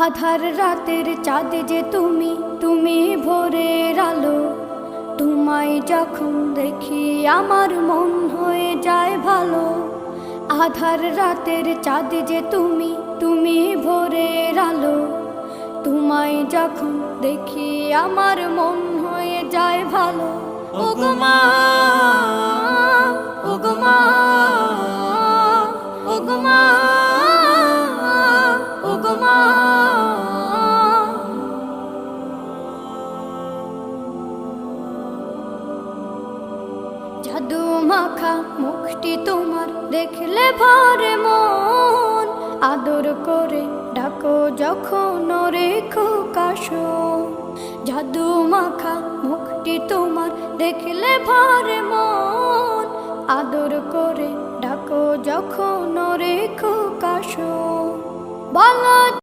আধার রাতের চাঁদ যে তুমি, তুমি ভোরের আলো। তোমায় যখন দেখি আমার মন হয়ে যায় ভালো। আধার রাতের চাঁদ যে তুমি, তুমি ভোরের আলো। তোমায় যখন দেখি আমার মন হয়ে যায় ভালো। ওগো মা, ওগো মা, ওগো মা, ওগো মা। জাদু মাখা মুখটি তোমার দেখলে ভরে মন। আদর করে ডাকো যখন রেখো কাশন। জাদু মাখা মুখটি তোমার দেখলে ভরে মন। আদর করে ডাকো যখন রেখো কাশন। বলো